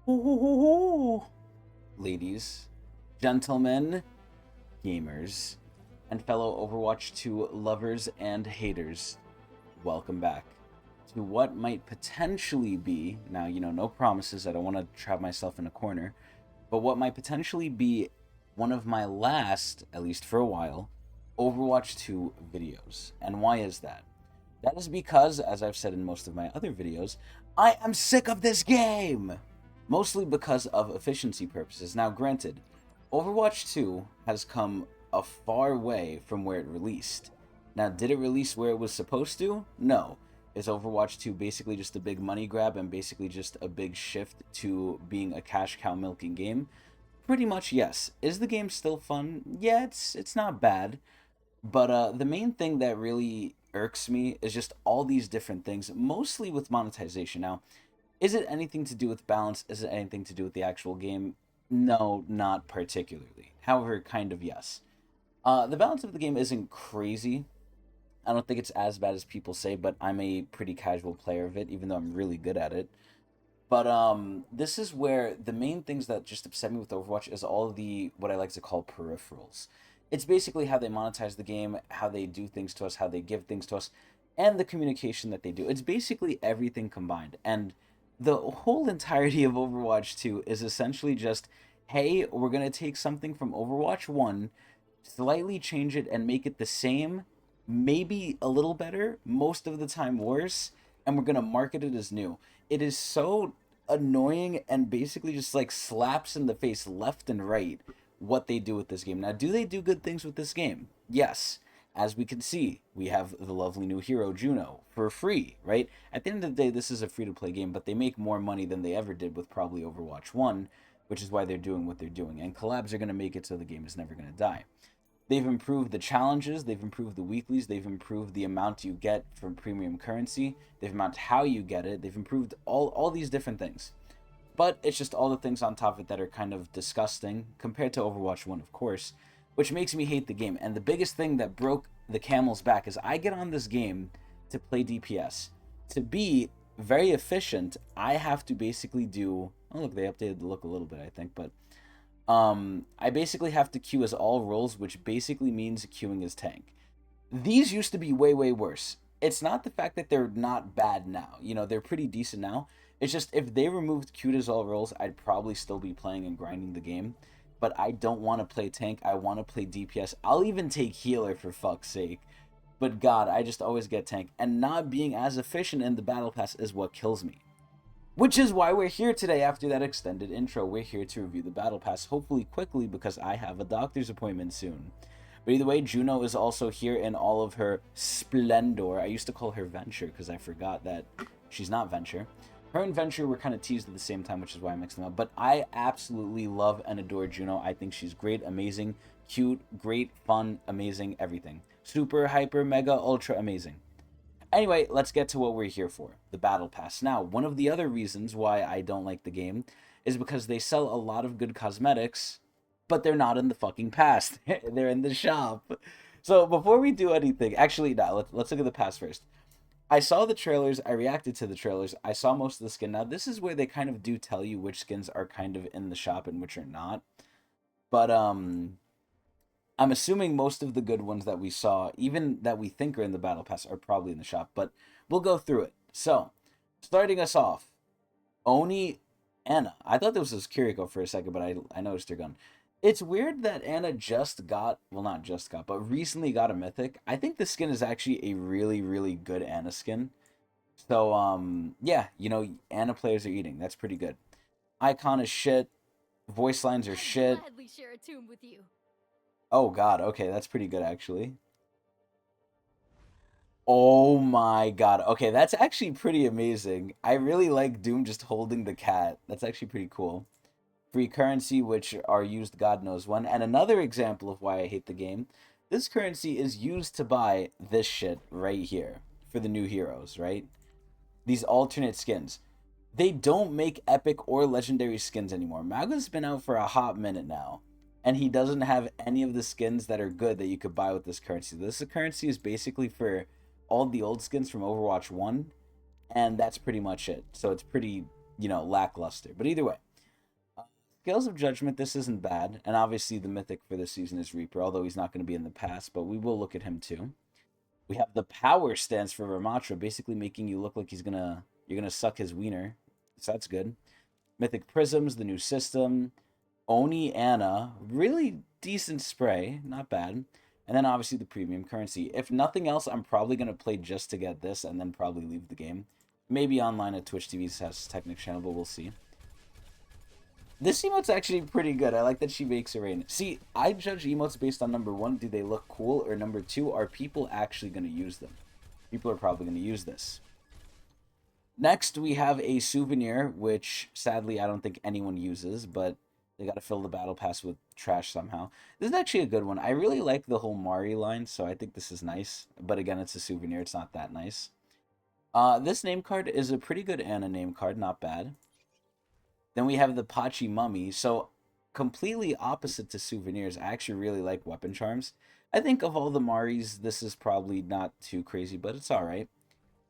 Ooh, ladies, gentlemen, gamers, and fellow Overwatch 2 lovers and haters, welcome back to what might potentially be, now, no promises, I don't want to trap myself in a corner, but what might potentially be one of my last, at least for a while, Overwatch 2 videos. And why is that? That is because, as I've said in most of my other videos, I am sick of this game! Mostly because of efficiency purposes. Now, granted, Overwatch 2 has come a far way from where it released. Now, did it release where it was supposed to? No. Is Overwatch 2 basically just a big money grab and basically just a big shift to being a cash cow milking game? Pretty much, yes. Is the game still fun? Yeah, it's not bad. But the main thing that really irks me is just all these different things, mostly with monetization. Now, is it anything to do with balance? Is it anything to do with the actual game? No, not particularly. However, kind of yes. The balance of the game isn't crazy. I don't think it's as bad as people say, but I'm a pretty casual player of it, even though I'm really good at it. But this is where the main things that just upset me with Overwatch is all of the what I like to call peripherals. It's basically how they monetize the game, how they do things to us, how they give things to us, and the communication that they do. It's basically everything combined. And the whole entirety of Overwatch 2 is essentially just, hey, we're going to take something from Overwatch 1, slightly change it and make it the same, maybe a little better, most of the time worse, and we're going to market it as new. It is so annoying and basically just like slaps in the face left and right what they do with this game. Now, do they do good things with this game? Yes. As we can see, we have the lovely new hero, Juno, for free, right? At the end of the day, this is a free-to-play game, but they make more money than they ever did with probably Overwatch 1, which is why they're doing what they're doing. And collabs are going to make it so the game is never going to die. They've improved the challenges, they've improved the weeklies, they've improved the amount you get from premium currency, they've improved how you get it, they've improved all these different things. But it's just all the things on top of it that are kind of disgusting compared to Overwatch 1, of course, which makes me hate the game. And the biggest thing that broke the camel's back is I get on this game to play DPS. To be very efficient, I have to basically do. Oh, look, they updated the look a little bit, I think, but I basically have to queue as all roles, which basically means queuing as tank. These used to be way, way worse. It's not the fact that they're not bad now. They're pretty decent now. It's just if they removed queued as all roles, I'd probably still be playing and grinding the game. But I don't want to play tank. I want to play DPS. I'll even take healer for fuck's sake. But God, I just always get tank. And not being as efficient in the battle pass is what kills me. Which is why we're here today after that extended intro. We're here to review the battle pass, hopefully quickly because I have a doctor's appointment soon. But either way, Juno is also here in all of her splendor. I used to call her Venture because I forgot that she's not Venture. Her and Venture were kind of teased at the same time, which is why I mixed them up. But I absolutely love and adore Juno. I think she's great, amazing, cute, great, fun, amazing, everything. Super, hyper, mega, ultra amazing. Anyway, let's get to what we're here for, the Battle Pass. Now, one of the other reasons why I don't like the game is because they sell a lot of good cosmetics, but they're not in the fucking pass. They're in the shop. So before we do anything, actually, no, let's look at the pass first. I saw the trailers, I reacted to the trailers, I saw most of the skin. Now, this is where they kind of do tell you which skins are kind of in the shop and which are not. But I'm assuming most of the good ones that we saw, even that we think are in the battle pass, are probably in the shop, but we'll go through it. So, starting us off, Oni Anna. I thought this was Kiriko for a second, but I noticed her gun. It's weird that Anna just got, well, not just got, but recently got a mythic. I think the skin is actually a really, really good Anna skin. So, yeah, Anna players are eating. That's pretty good. Icon is shit. Voice lines are shit. Gladly share a tomb with you. Oh god, okay, that's pretty good actually. Oh my god. Okay, that's actually pretty amazing. I really like Doom just holding the cat. That's actually pretty cool. Free currency, which are used God knows when. And another example of why I hate the game, this currency is used to buy this shit right here for the new heroes, right? These alternate skins. They don't make epic or legendary skins anymore. Maga's been out for a hot minute now, and he doesn't have any of the skins that are good that you could buy with this currency. This currency is basically for all the old skins from Overwatch 1, and that's pretty much it. So it's pretty, lackluster. But either way, Scales of Judgment, this isn't bad. And obviously the mythic for this season is Reaper, although he's not going to be in the past, but we will look at him too. We have the power stance for Ramatra, basically making you look like you're gonna suck his wiener. So that's good. Mythic Prisms, the new system. Oni Anna, really decent spray, not bad. And then obviously the premium currency. If nothing else, I'm probably gonna play just to get this and then probably leave the game. Maybe online at Twitch TV's has Tecnics channel, but we'll see. This emote's actually pretty good. I like that she makes it rain. See, I judge emotes based on number one, do they look cool? Or number two, are people actually going to use them? People are probably going to use this. Next, we have a souvenir, which sadly I don't think anyone uses, but they got to fill the battle pass with trash somehow. This is actually a good one. I really like the whole Mari line, so I think this is nice. But again, it's a souvenir. It's not that nice. This name card is a pretty good Anna name card. Not bad. Then we have the Pachi Mummy. So completely opposite to souvenirs. I actually really like weapon charms. I think of all the Maris, this is probably not too crazy, but it's all right.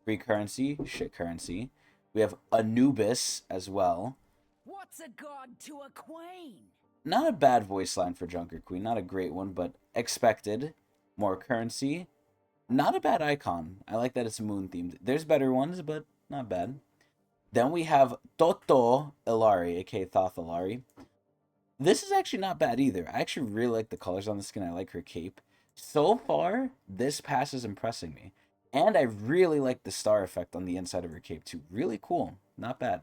Free currency, shit currency. We have Anubis as well. What's a god to a queen? Not a bad voice line for Junker Queen. Not a great one, but expected. More currency. Not a bad icon. I like that it's moon themed. There's better ones, but not bad. Then we have Toto Ilari, aka Thoth Ilari. This is actually not bad either. I actually really like the colors on the skin. I like her cape. So far, this pass is impressing me. And I really like the star effect on the inside of her cape too. Really cool. Not bad.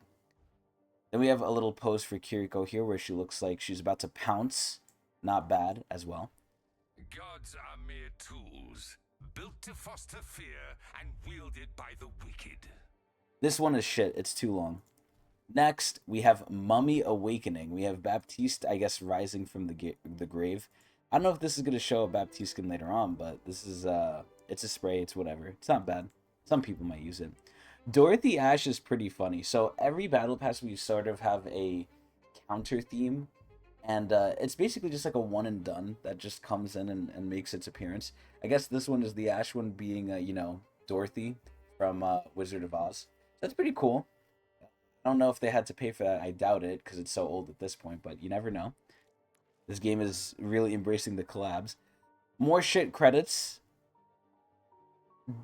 Then we have a little pose for Kiriko here where she looks like she's about to pounce. Not bad as well. Gods are mere tools, built to foster fear and wielded by the wicked. This one is shit. It's too long. Next, we have Mummy Awakening. We have Baptiste, I guess, rising from the grave. I don't know if this is going to show a Baptiste skin later on, but this is, it's a spray. It's whatever. It's not bad. Some people might use it. Dorothy Ash is pretty funny. So every battle pass, we sort of have a counter theme. And it's basically just like a one and done that just comes in and makes its appearance. I guess this one is the Ash one being, you know, Dorothy from Wizard of Oz. That's pretty cool. I don't know if they had to pay for that. I doubt it because it's so old at this point, but you never know. This game is really embracing the collabs. More shit credits.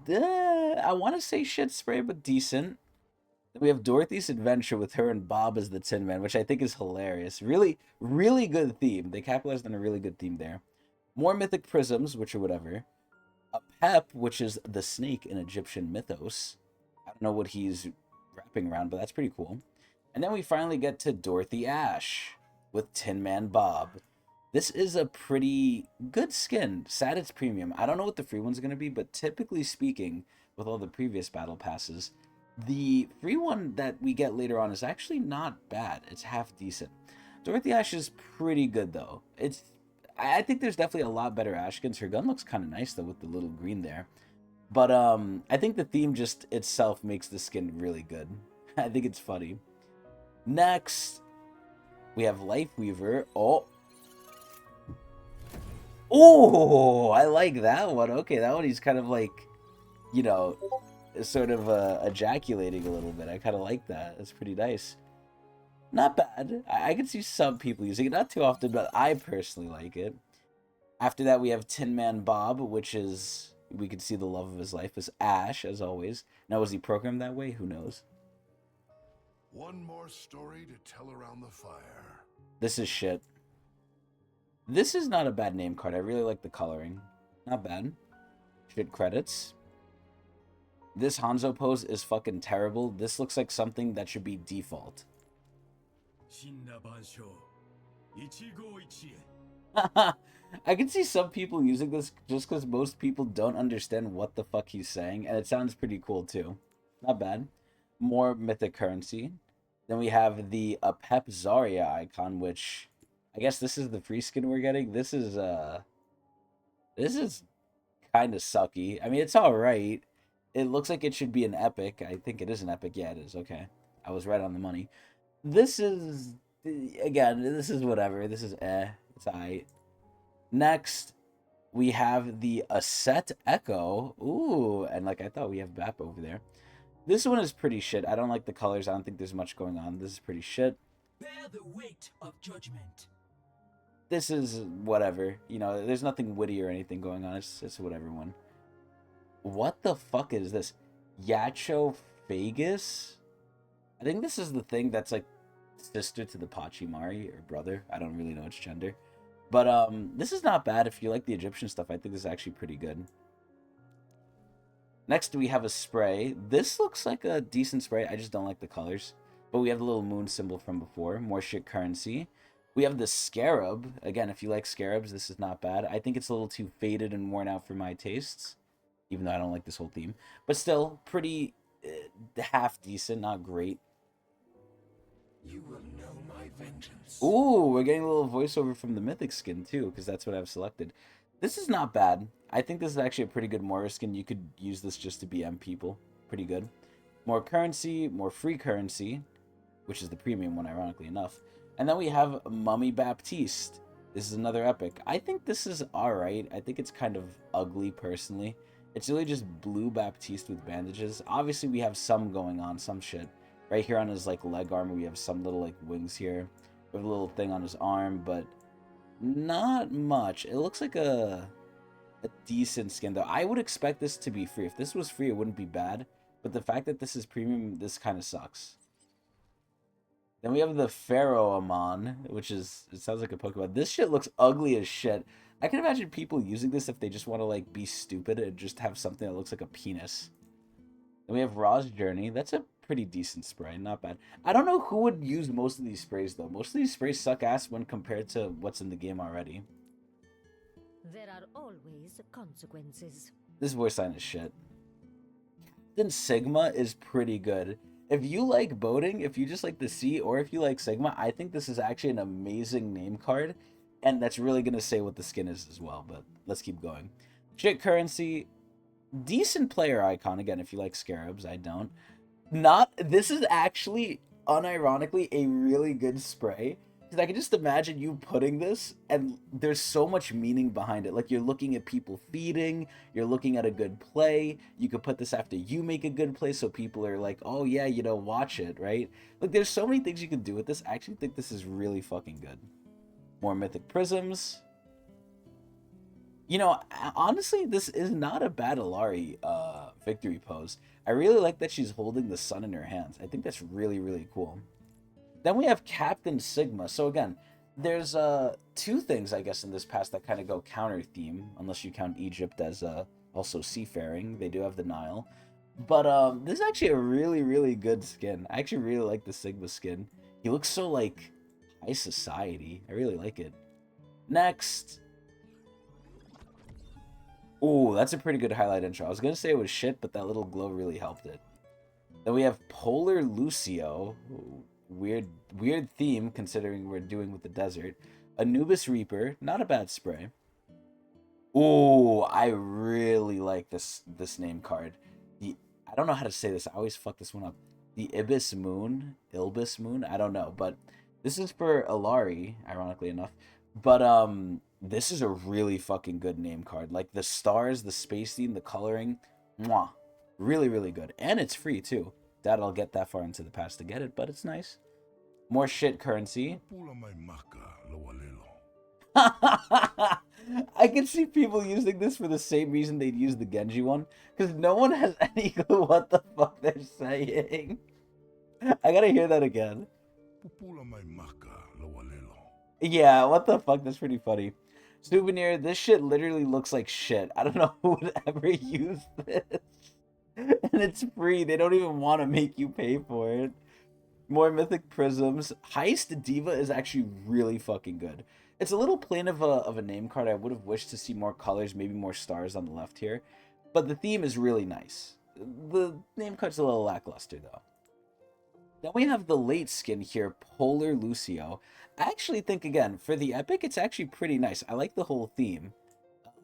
I want to say shit spray, but decent. Then we have Dorothy's Adventure with her and Bob as the Tin Man, which I think is hilarious. Really, really good theme. They capitalized on a really good theme there. More Mythic Prisms, which are whatever. A Pep, which is the snake in Egyptian mythos. I don't know what he's wrapping around, but that's pretty cool. And then we finally get to Dorothy Ash with Tin Man Bob. This is a pretty good skin. Sad it's premium. I don't know what the free one's going to be, but typically speaking, with all the previous battle passes, the free one that we get later on is actually not bad. It's half decent. Dorothy Ash is pretty good, though. I think there's definitely a lot better Ash skins. Her gun looks kind of nice, though, with the little green there. But I think the theme just itself makes the skin really good. I think it's funny. Next, we have Lifeweaver. Oh, I like that one. Okay, that one he's kind of like, you know, sort of ejaculating a little bit. I kind of like that. That's pretty nice. Not bad. I can see some people using it. Not too often, but I personally like it. After that, we have Tin Man Bob, which is... we could see the love of his life as Ash, as always. Now, was he programmed that way? Who knows? One more story to tell around the fire. This is shit. This is not a bad name card. I really like the coloring. Not bad. Shit credits. This Hanzo pose is fucking terrible. This looks like something that should be default. I can see some people using this just because most people don't understand what the fuck he's saying, and it sounds pretty cool too. Not bad. More mythic currency. Then we have the Apep Zarya icon, which I guess this is the free skin we're getting. This is kind of sucky. I mean, it's all right. It looks like it should be an epic. I think it is an epic. Yeah, it is. Okay, I was right on the money. This is, again, this is whatever. This is it's alright. Next, we have the Aset Echo. Ooh, and like I thought, we have Bap over there. This one is pretty shit. I don't like the colors. I don't think there's much going on. This is pretty shit. Bear the weight of judgment. This is whatever. You know, there's nothing witty or anything going on. It's whatever one. What the fuck is this? Yachophagus? I think this is the thing that's like sister to the Pachimari or brother. I don't really know its gender. But this is not bad if you like the Egyptian stuff. I think this is actually pretty good. Next we have a spray. This looks like a decent spray. I just don't like the colors. But we have the little moon symbol from before. More shit currency. We have the scarab. Again, if you like scarabs, this is not bad. I think it's a little too faded and worn out for my tastes. Even though I don't like this whole theme. But still, pretty half decent, not great. You will know my vengeance. Ooh, we're getting a little voiceover from the mythic skin too, because that's what I've selected. This is not bad. I think this is actually a pretty good Moira skin. You could use this just to BM people. Pretty good. More currency, more free currency, which is the premium one, ironically enough. And then we have Mummy Baptiste. This is another epic. I think this is alright. I think it's kind of ugly, personally. It's really just blue Baptiste with bandages. Obviously, we have some going on, some shit. Right here on his, like, leg armor, we have some little, like, wings here. We have a little thing on his arm, but not much. It looks like a decent skin, though. I would expect this to be free. If this was free, it wouldn't be bad. But the fact that this is premium, this kind of sucks. Then we have the Pharaoh Amon, which is, it sounds like a Pokemon. This shit looks ugly as shit. I can imagine people using this if they just want to, like, be stupid and just have something that looks like a penis. Then we have Raw's Journey. That's a pretty decent spray. Not bad. I don't know who would use most of these sprays, though. Most of these sprays suck ass when compared to what's in the game already. There are always consequences. This voice line is shit. Then Sigma is pretty good. If you like boating, if you just like the sea, or if you like Sigma, I think this is actually an amazing name card. And that's really going to say what the skin is as well. But let's keep going. Shit currency. Decent player icon. Again, if you like scarabs, I don't. This is actually, unironically, a really good spray. Because I can just imagine you putting this, and there's so much meaning behind it. Like, you're looking at people feeding, you're looking at a good play. You could put this after you make a good play, so people are like, oh yeah, you know, watch it, right? Like, there's so many things you can do with this. I actually think this is really fucking good. More mythic prisms. You know, honestly, this is not a bad Alari victory pose. I really like that she's holding the sun in her hands. I think that's really, really cool. Then we have Captain Sigma. So again, there's two things, I guess, in this pass that kind of go counter theme, unless you count Egypt as also seafaring. They do have the Nile. But this is actually a really, really good skin. I actually really like the Sigma skin. He looks so, like, high society. I really like it. Next. Ooh, that's a pretty good highlight intro. I was going to say it was shit, but that little glow really helped it. Then we have Polar Lucio. Ooh, weird theme, considering we're doing with the desert. Anubis Reaper. Not a bad spray. Ooh, I really like this name card. I don't know how to say this. I always fuck this one up. The Ibis Moon. Ilbis Moon? I don't know, but this is for Alari, ironically enough. But, this is a really fucking good name card. Like, the stars, the space theme, the coloring. Mwah. Really, really good. And it's free, too. Doubt I'll get that far into the past to get it, but it's nice. More shit currency. I can see people using this for the same reason they'd use the Genji one. Because no one has any clue what the fuck they're saying. I gotta hear that again. Yeah, what the fuck? That's pretty funny. Souvenir, this shit literally looks like shit. I don't know who would ever use this. And it's free. They don't even want to make you pay for it. More mythic prisms. Heist Diva is actually really fucking good. It's a little plain of a name card. I would have wished to see more colors, maybe more stars on the left here. But the theme is really nice. The name card's a little lackluster, though. Then we have the late skin here, Polar Lucio. I actually think, again, for the epic, it's actually pretty nice. I like the whole theme.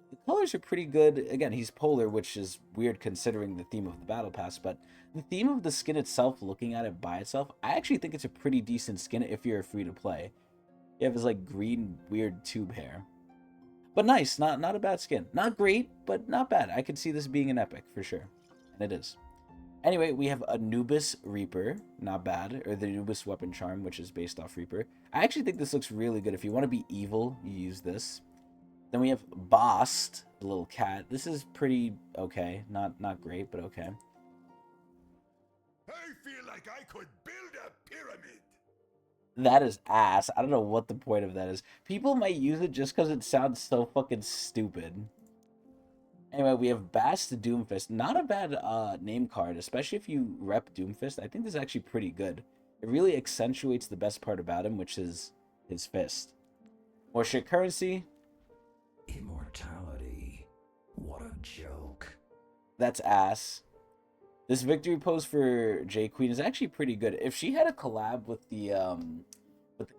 The colors are pretty good. Again, he's polar, which is weird considering the theme of the battle pass, but the theme of the skin itself, looking at it by itself, I actually think it's a pretty decent skin if you're free to play. You have his, like, green, weird tube hair. But nice, not a bad skin. Not great, but not bad. I could see this being an epic, for sure. And it is. Anyway, we have Anubis Reaper, not bad, or the Anubis Weapon Charm, which is based off Reaper. I actually think this looks really good. If you want to be evil, you use this. Then we have Bast, the little cat. This is pretty okay. Not great, but okay. I feel like I could build a pyramid. That is ass. I don't know what the point of that is. People might use it just because it sounds so fucking stupid. Anyway, we have Bast the Doomfist. Not a bad name card, especially if you rep Doomfist. I think this is actually pretty good. It really accentuates the best part about him, which is his fist. More shit currency. Immortality. What a joke. That's ass. This victory pose for J Queen is actually pretty good. If she had a collab with the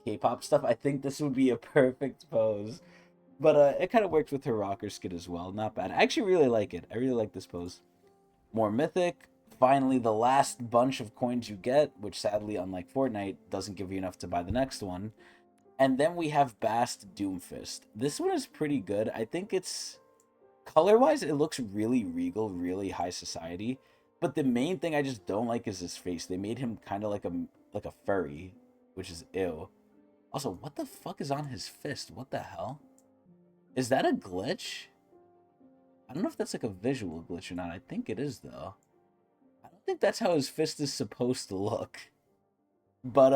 K-pop stuff, I think this would be a perfect pose. But it kind of worked with her rocker skin as well. Not bad. I actually really like it. I really like this pose. More mythic. Finally, the last bunch of coins you get, which sadly, unlike Fortnite, doesn't give you enough to buy the next one. And then we have Bast Doomfist. This one is pretty good. I think it's... color-wise, it looks really regal, really high society. But the main thing I just don't like is his face. They made him kind of like a furry, which is ew. Also, what the fuck is on his fist? What the hell? Is that a glitch? I don't know if that's like a visual glitch or not. I think it is, though. I don't think that's how his fist is supposed to look. But,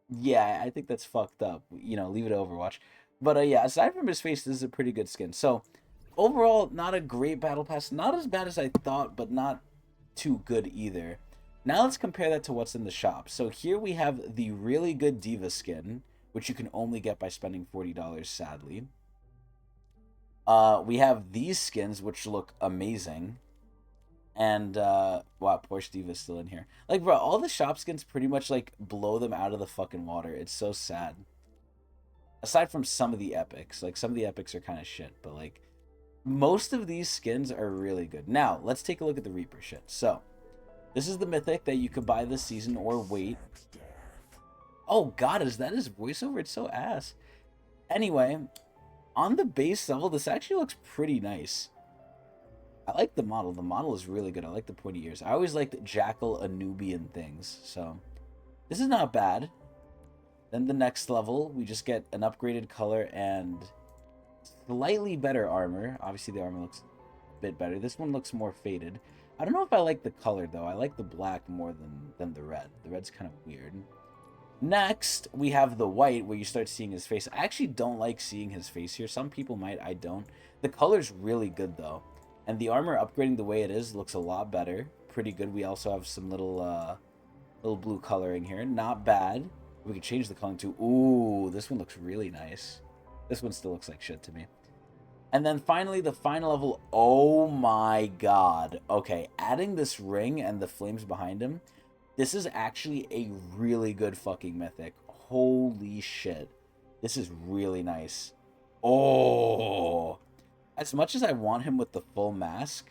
yeah, I think that's fucked up. You know, leave it to Overwatch. But, yeah, aside from his face, this is a pretty good skin. So, overall, not a great battle pass. Not as bad as I thought, but not too good either. Now let's compare that to what's in the shop. So here we have the really good Diva skin, which you can only get by spending $40, sadly. We have these skins, which look amazing. And, wow, Porsche Diva's still in here. Like, bro, all the shop skins pretty much, like, blow them out of the fucking water. It's so sad. Aside from some of the epics. Like, some of the epics are kind of shit, but, like, most of these skins are really good. Now, let's take a look at the Reaper shit. So, this is the mythic that you could buy this season or wait. Oh god, is that his voiceover? It's so ass. Anyway, on the base level, this actually looks pretty nice. I like the model. The model is really good. I like the pointy ears. I always liked Jackal Anubian things, so this is not bad. Then the next level, we just get an upgraded color and slightly better armor. Obviously, the armor looks a bit better. This one looks more faded. I don't know if I like the color, though. I like the black more than the red. The red's kind of weird. Next, we have the white, where you start seeing his face. I actually don't like seeing his face here. Some people might, I don't. The color's really good, though. And the armor upgrading the way it is looks a lot better. Pretty good. We also have some little blue coloring here. Not bad. We can change the coloring to... ooh, this one looks really nice. This one still looks like shit to me. And then finally, the final level. Oh my god. Okay, adding this ring and the flames behind him... this is actually a really good fucking mythic. Holy shit. This is really nice. Oh. As much as I want him with the full mask,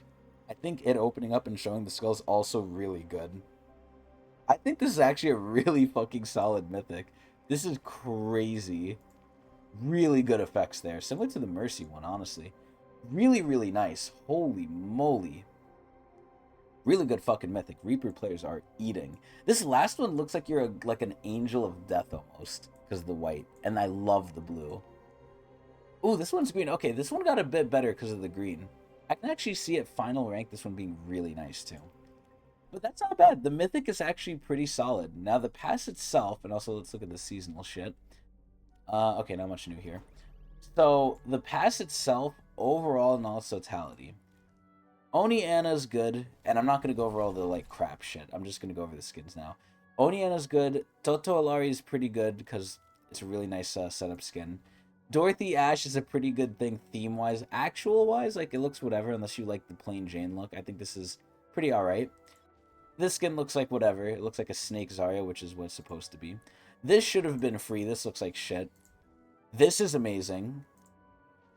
I think it opening up and showing the skull is also really good. I think this is actually a really fucking solid mythic. This is crazy. Really good effects there. Similar to the Mercy one, honestly. Really, really nice. Holy moly. Really good fucking mythic. Reaper players are eating. This last one looks like you're like an angel of death almost because of the white. And I love the blue. Ooh, this one's green. Okay, this one got a bit better because of the green. I can actually see at final rank this one being really nice too. But that's not bad. The mythic is actually pretty solid. Now the pass itself, and also let's look at the seasonal shit. Okay, not much new here. So the pass itself, overall in all its totality. Oni Anna's good, and I'm not going to go over all the, like, crap shit. I'm just going to go over the skins now. Oni Anna's good. Toto Alari is pretty good, because it's a really nice setup skin. Dorothy Ash is a pretty good thing theme-wise. Actual-wise, like, it looks whatever, unless you like the plain Jane look. I think this is pretty alright. This skin looks like whatever. It looks like a Snake Zarya, which is what it's supposed to be. This should have been free. This looks like shit. This is amazing.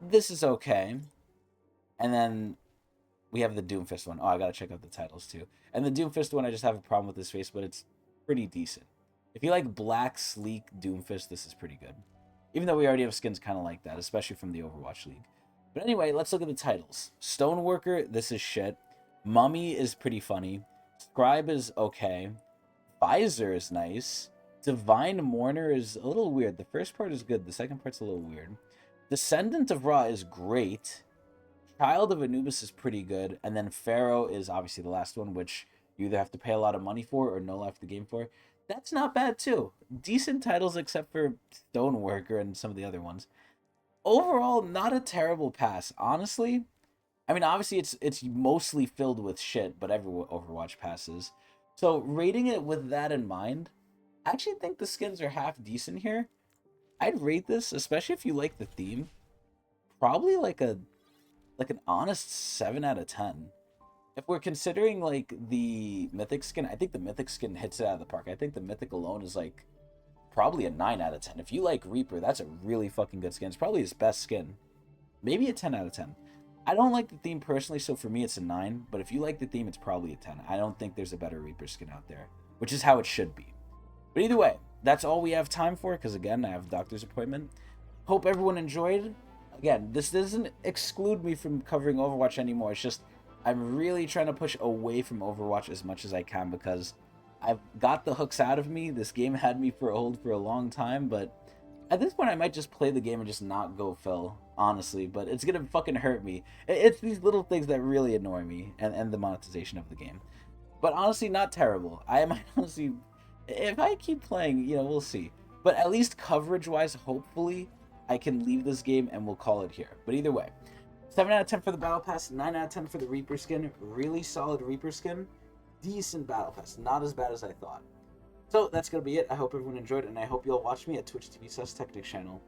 This is okay. And then... we have the Doomfist one. Oh, I gotta check out the titles too. And the Doomfist one, I just have a problem with his face, but it's pretty decent. If you like black, sleek Doomfist, this is pretty good. Even though we already have skins kind of like that, especially from the Overwatch League. But anyway, let's look at the titles. Stoneworker, this is shit. Mummy is pretty funny. Scribe is okay. Visor is nice. Divine Mourner is a little weird. The first part is good. The second part's a little weird. Descendant of Ra is great. Child of Anubis is pretty good. And then Pharaoh is obviously the last one, which you either have to pay a lot of money for or no life the game for. That's not bad too. Decent titles except for Stoneworker and some of the other ones. Overall, not a terrible pass. Honestly, I mean, obviously it's mostly filled with shit, but every Overwatch passes. So rating it with that in mind, I actually think the skins are half decent here. I'd rate this, especially if you like the theme, probably like an honest 7 out of 10. If we're considering like the mythic skin, I think the mythic skin hits it out of the park. I think the mythic alone is like probably a 9 out of 10. If you like Reaper, that's a really fucking good skin. It's probably his best skin. Maybe a 10 out of 10. I don't like the theme personally, so for me it's a 9, but if you like the theme, it's probably a 10. I don't think there's a better Reaper skin out there, which is how it should be. But either way, that's all we have time for, because again, I have a doctor's appointment. Hope everyone enjoyed. Again, this doesn't exclude me from covering Overwatch anymore. It's just I'm really trying to push away from Overwatch as much as I can, because I've got the hooks out of me. This game had me for a hold for a long time, but at this point I might just play the game and just not go fill, honestly, but it's gonna fucking hurt me. It's these little things that really annoy me, and the monetization of the game. But honestly, not terrible. I might honestly, if I keep playing, we'll see. But at least coverage-wise, hopefully, I can leave this game and we'll call it here. But either way, 7 out of 10 for the Battle Pass, 9 out of 10 for the Reaper skin. Really solid Reaper skin. Decent Battle Pass. Not as bad as I thought. So that's going to be it. I hope everyone enjoyed, and I hope you'll watch me at Twitch TV/Tecnics channel.